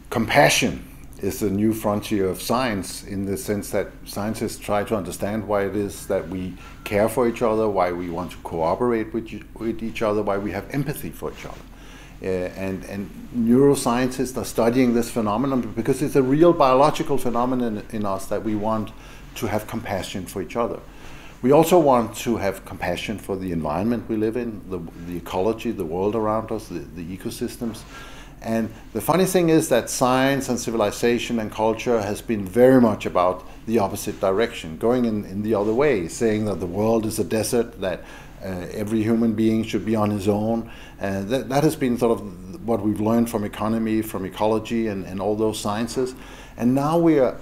Compassion is the new frontier of science, in the sense that scientists try to understand why it is that we care for each other, why we want to cooperate with each other, why we have empathy for each other. And neuroscientists are studying this phenomenon because it's a real biological phenomenon in us, that we want to have compassion for each other. We also want to have compassion for the environment we live in, the ecology, the world around us, the ecosystems. And the funny thing is that science and civilization and culture has been very much about the opposite direction, going in the other way, saying that the world is a desert, that every human being should be on his own. That has been sort of what we've learned from economy, from ecology, and all those sciences. And now we are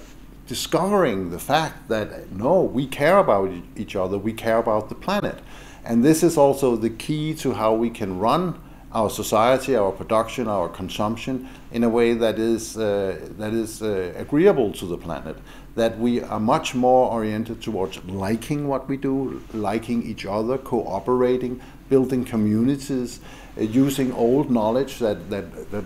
discovering the fact that no, we care about each other, we care about the planet. And this is also the key to how we can run our society, our production, our consumption in a way that is agreeable to the planet, that we are much more oriented towards liking what we do, liking each other, cooperating, building communities, using old knowledge that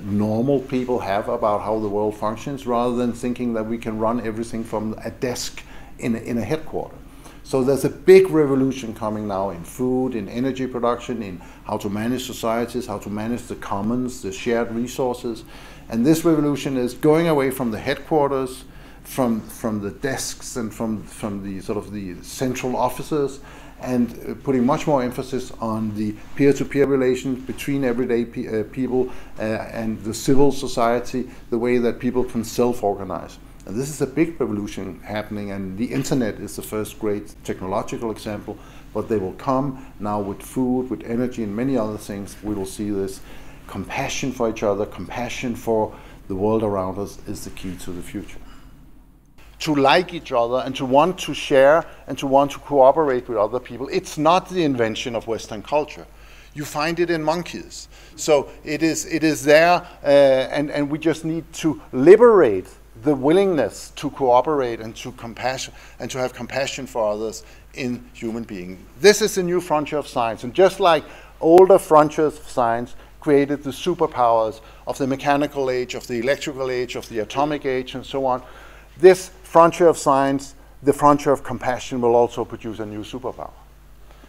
normal people have about how the world functions, rather than thinking that we can run everything from a desk in a headquarter. So there's a big revolution coming now in food, in energy production, in how to manage societies, how to manage the commons, the shared resources. And this revolution is going away from the headquarters, from the desks, and from the sort of the central offices, and putting much more emphasis on the peer-to-peer relations between everyday people and the civil society, the way that people can self-organize. And this is a big revolution happening, and the internet is the first great technological example, but they will come now with food, with energy, and many other things. We will see this compassion for each other, compassion for the world around us is the key to the future. To like each other and to want to share and to want to cooperate with other people, it's not the invention of Western culture. You find it in monkeys. So it is there, and we just need to liberate the willingness to cooperate and to compassion and to have compassion for others in human beings. This is the new frontier of science, and just like older frontiers of science created the superpowers of the mechanical age, of the electrical age, of the atomic age, and so on, this frontier of science, the frontier of compassion, will also produce a new superpower.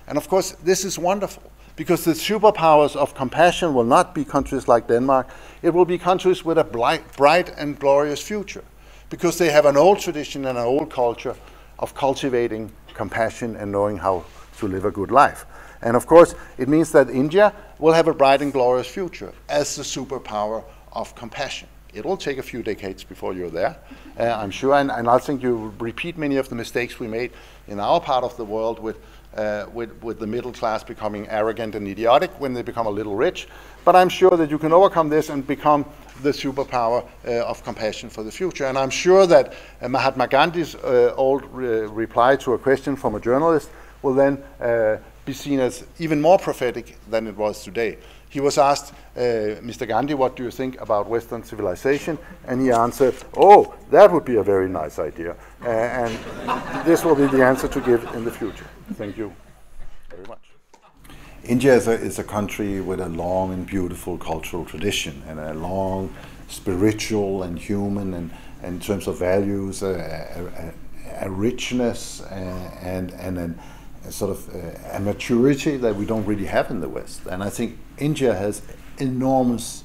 And of course, this is wonderful, because the superpowers of compassion will not be countries like Denmark. It will be countries with a bright and glorious future, because they have an old tradition and an old culture of cultivating compassion and knowing how to live a good life. And of course, it means that India will have a bright and glorious future as the superpower of compassion. It will take a few decades before you're there, I'm sure, and I think you repeat many of the mistakes we made in our part of the world with the middle class becoming arrogant and idiotic when they become a little rich. But I'm sure that you can overcome this and become the superpower of compassion for the future. And I'm sure that Mahatma Gandhi's old reply to a question from a journalist will then be seen as even more prophetic than it was today. He was asked, Mr. Gandhi, what do you think about Western civilization? And he answered, oh, that would be a very nice idea. And this will be the answer to give in the future. Thank you very much. India is a country with a long and beautiful cultural tradition, and a long spiritual and human, and in terms of values, a richness and a sort of a maturity that we don't really have in the West. And I think India has enormous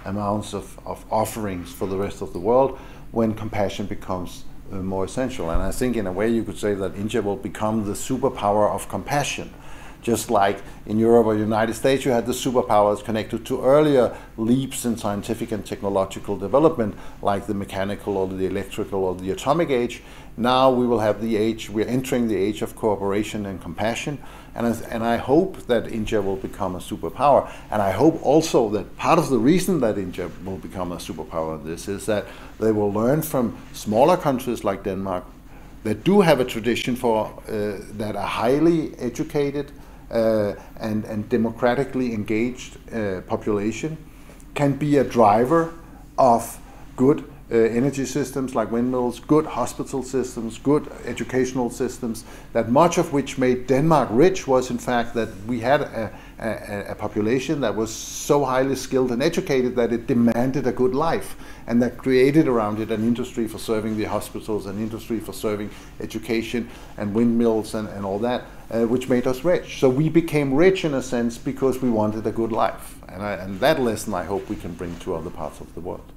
amounts of offerings for the rest of the world when compassion becomes more essential. And I think in a way you could say that India will become the superpower of compassion. Just like in Europe or United States you had the superpowers connected to earlier leaps in scientific and technological development, like the mechanical or the electrical or the atomic age. Now we will have the age, we're entering the age of cooperation and compassion, and I hope that India will become a superpower. And I hope also that part of the reason that India will become a superpower in this is that they will learn from smaller countries like Denmark that do have a tradition for that are highly educated and democratically engaged population can be a driver of good energy systems like windmills, good hospital systems, good educational systems, that much of which made Denmark rich was in fact that we had a population that was so highly skilled and educated that it demanded a good life, and that created around it an industry for serving the hospitals, an industry for serving education and windmills and all that, which made us rich. So we became rich in a sense because we wanted a good life. And that lesson I hope we can bring to other parts of the world.